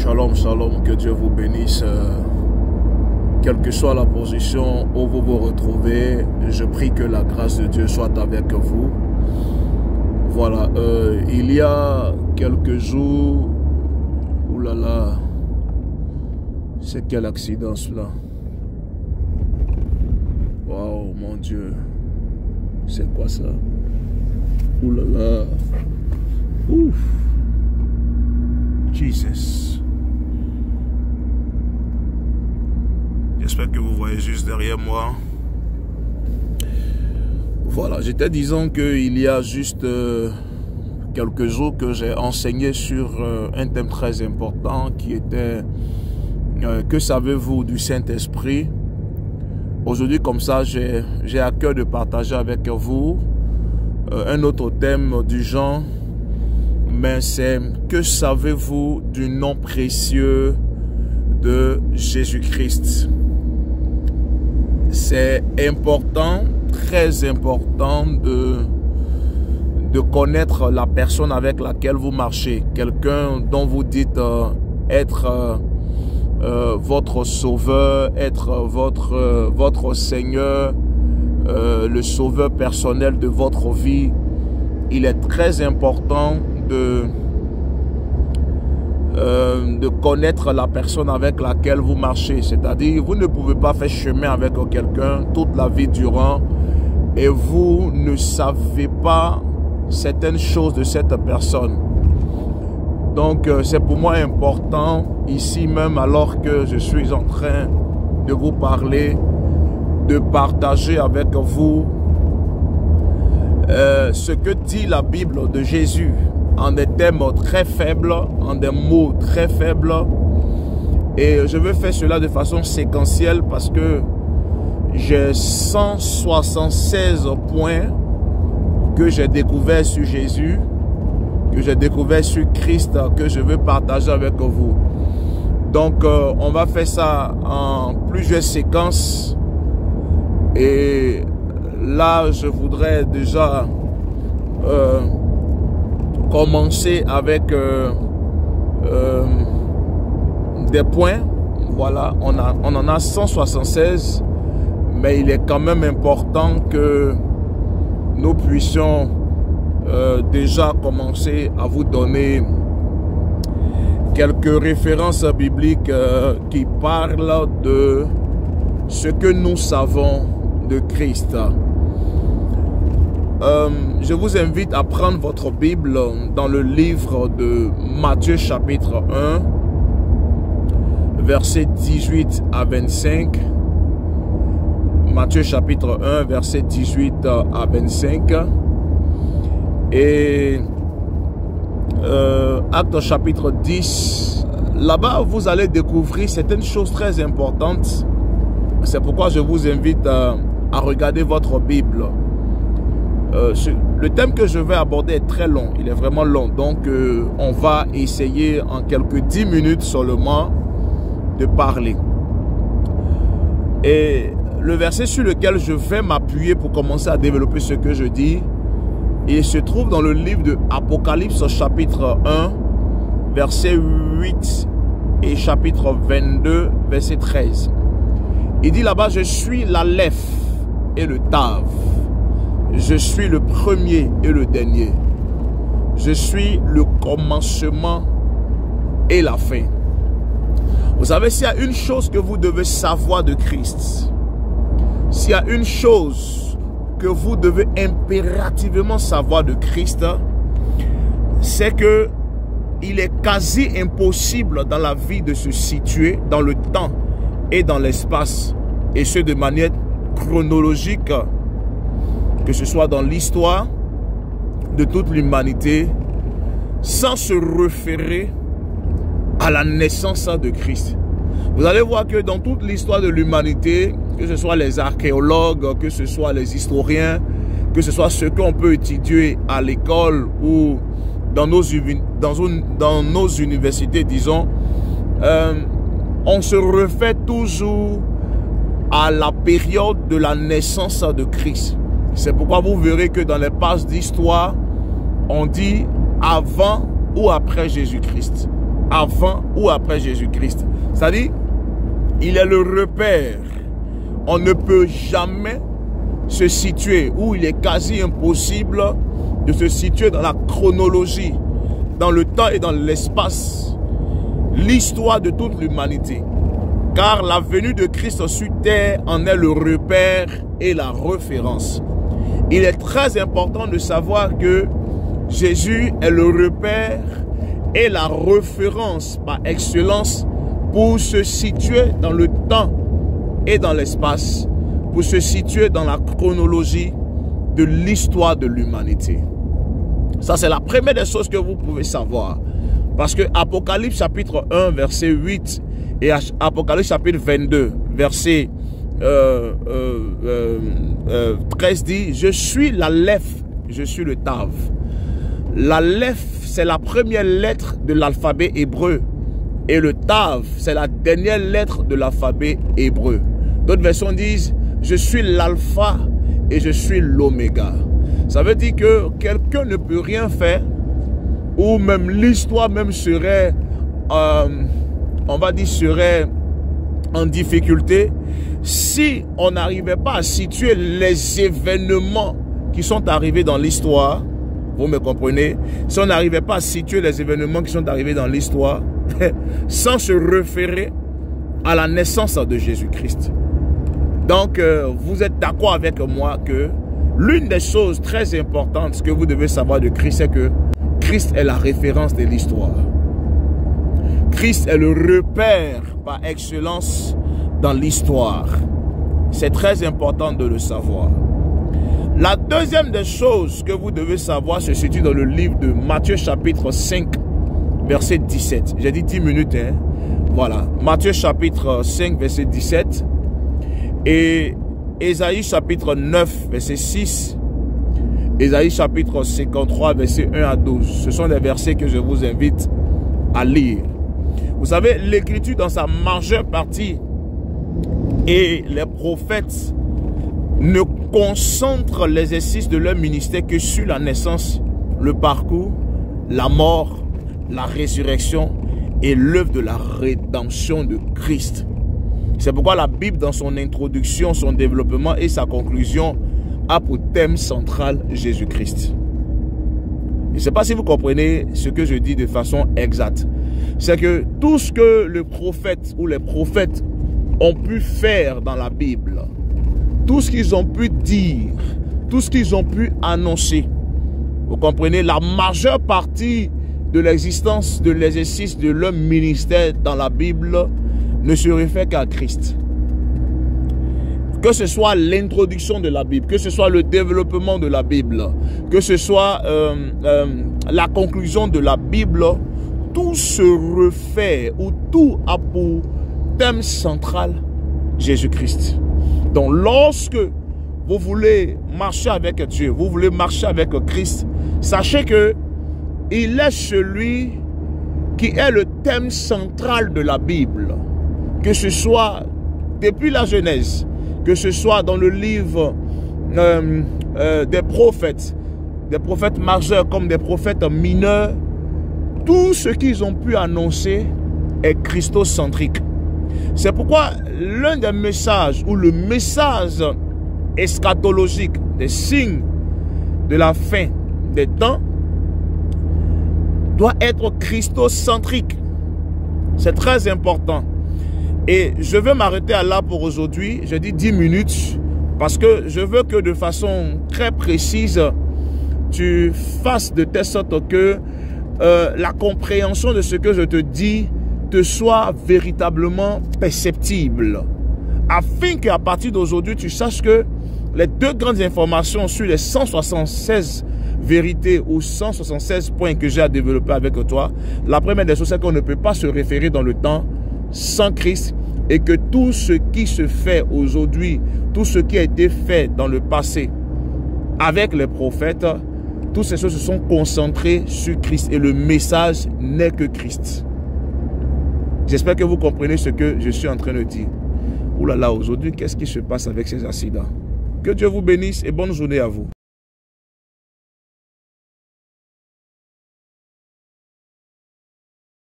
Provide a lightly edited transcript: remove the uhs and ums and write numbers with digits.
Shalom, shalom, que Dieu vous bénisse. Quelle que soit la position où vous vous retrouvez, je prie que la grâce de Dieu soit avec vous. Voilà, il y a quelques jours, oulala, c'est quel accident cela? Waouh, mon Dieu, c'est quoi ça? Oulala, ouf, Jesus. J'espère que vous voyez juste derrière moi. Voilà, j'étais disant qu'il y a juste quelques jours que j'ai enseigné sur un thème très important qui était que savez-vous du Saint-Esprit? Aujourd'hui, comme ça, j'ai à cœur de partager avec vous un autre thème du genre, mais c'est que savez-vous du nom précieux de Jésus-Christ? C'est important, très important de connaître la personne avec laquelle vous marchez. Quelqu'un dont vous dites être votre sauveur, être votre Seigneur, le sauveur personnel de votre vie. Il est très important de connaître la personne avec laquelle vous marchez. C'est-à-dire, vous ne pouvez pas faire chemin avec quelqu'un toute la vie durant et vous ne savez pas certaines choses de cette personne. Donc, c'est pour moi important, ici même, alors que je suis en train de vous parler, de partager avec vous ce que dit la Bible de Jésus en des thèmes très faibles, en des mots très faibles. Et je veux faire cela de façon séquentielle parce que j'ai 176 points que j'ai découvert sur Jésus, que j'ai découvert sur Christ, que je veux partager avec vous. Donc, on va faire ça en plusieurs séquences. Et là, je voudrais déjà commencer avec des points. Voilà, on en a 176, mais il est quand même important que nous puissions déjà commencer à vous donner quelques références bibliques qui parlent de ce que nous savons de Christ. Je vous invite à prendre votre Bible dans le livre de Matthieu chapitre 1, versets 18 à 25. Matthieu chapitre 1, versets 18 à 25. Et Actes chapitre 10. Là-bas, vous allez découvrir certaines choses très importantes. C'est pourquoi je vous invite à regarder votre Bible. Le thème que je vais aborder est très long, il est vraiment long, donc on va essayer en quelques 10 minutes seulement de parler. Et le verset sur lequel je vais m'appuyer pour commencer à développer ce que je dis, il se trouve dans le livre de Apocalypse chapitre 1, verset 8 et chapitre 22, verset 13. Il dit là-bas, je suis l'Aleph et le Tav. Je suis le premier et le dernier. Je suis le commencement et la fin. Vous savez, s'il y a une chose que vous devez savoir de Christ, s'il y a une chose que vous devez impérativement savoir de Christ, c'est que il est quasi impossible dans la vie de se situer dans le temps et dans l'espace, et ce de manière chronologique, que ce soit dans l'histoire de toute l'humanité, sans se référer à la naissance de Christ. Vous allez voir que dans toute l'histoire de l'humanité, que ce soit les archéologues, que ce soit les historiens, que ce soit ceux qu'on peut étudier à l'école ou dans nos universités, disons, on se refait toujours à la période de la naissance de Christ. C'est pourquoi vous verrez que dans les pages d'histoire, on dit avant ou après Jésus-Christ. avant ou après Jésus-Christ. C'est-à-dire, il est le repère. On ne peut jamais se situer, ou il est quasi impossible de se situer dans la chronologie, dans le temps et dans l'espace, l'histoire de toute l'humanité. Car la venue de Christ sur terre en est le repère et la référence. Il est très important de savoir que Jésus est le repère et la référence par excellence pour se situer dans le temps et dans l'espace, pour se situer dans la chronologie de l'histoire de l'humanité. Ça, c'est la première des choses que vous pouvez savoir. Parce que Apocalypse chapitre 1, verset 8 et Apocalypse chapitre 22, verset 13 dit « Je suis l'Aleph, je suis le Tav ». L'Aleph, c'est la première lettre de l'alphabet hébreu. Et le Tav, c'est la dernière lettre de l'alphabet hébreu. D'autres versions disent « Je suis l'alpha et je suis l'oméga ». Ça veut dire que quelqu'un ne peut rien faire, ou même l'histoire même serait, on va dire, serait en difficulté, si on n'arrivait pas à situer les événements qui sont arrivés dans l'histoire. Vous me comprenez? Si on n'arrivait pas à situer les événements qui sont arrivés dans l'histoire, sans se référer à la naissance de Jésus-Christ. Donc, vous êtes d'accord avec moi que l'une des choses très importantes que vous devez savoir de Christ, c'est que Christ est la référence de l'histoire. Christ est le repère par excellence dans l'histoire. C'est très important de le savoir. La deuxième des choses que vous devez savoir se situe dans le livre de Matthieu chapitre 5, verset 17. J'ai dit 10 minutes, hein. Voilà. Matthieu chapitre 5, verset 17. Et Ésaïe chapitre 9, verset 6. Ésaïe chapitre 53, verset 1 à 12. Ce sont des versets que je vous invite à lire. Vous savez, l'écriture dans sa majeure partie et les prophètes ne concentrent l'exercice de leur ministère que sur la naissance, le parcours, la mort, la résurrection et l'œuvre de la rédemption de Christ. C'est pourquoi la Bible, dans son introduction, son développement et sa conclusion, a pour thème central Jésus-Christ. Je ne sais pas si vous comprenez ce que je dis de façon exacte. C'est que tout ce que le prophète ou les prophètes ont pu faire dans la Bible, tout ce qu'ils ont pu dire, tout ce qu'ils ont pu annoncer, vous comprenez, la majeure partie de l'existence, de l'exercice de leur ministère dans la Bible ne se réfère qu'à Christ. Que ce soit l'introduction de la Bible, que ce soit le développement de la Bible, que ce soit la conclusion de la Bible, tout se refait ou tout a pour thème central Jésus-Christ. Donc lorsque vous voulez marcher avec Dieu, vous voulez marcher avec Christ, sachez que il est celui qui est le thème central de la Bible. Que ce soit depuis la Genèse, que ce soit dans le livre des prophètes majeurs comme des prophètes mineurs, tout ce qu'ils ont pu annoncer est christocentrique. C'est pourquoi l'un des messages ou le message eschatologique des signes de la fin des temps doit être christocentrique. C'est très important. Et je veux m'arrêter à là pour aujourd'hui. Je dis 10 minutes parce que je veux que de façon très précise, tu fasses de telle sorte que la compréhension de ce que je te dis te soit véritablement perceptible. Afin qu'à partir d'aujourd'hui, tu saches que les deux grandes informations sur les 176 vérités ou 176 points que j'ai à développer avec toi, la première des choses, c'est qu'on ne peut pas se référer dans le temps sans Christ et que tout ce qui se fait aujourd'hui, tout ce qui a été fait dans le passé avec les prophètes, toutes ces choses se sont concentrées sur Christ et le message n'est que Christ. J'espère que vous comprenez ce que je suis en train de dire. Ouh là là, aujourd'hui, qu'est-ce qui se passe avec ces accidents? Que Dieu vous bénisse et bonne journée à vous.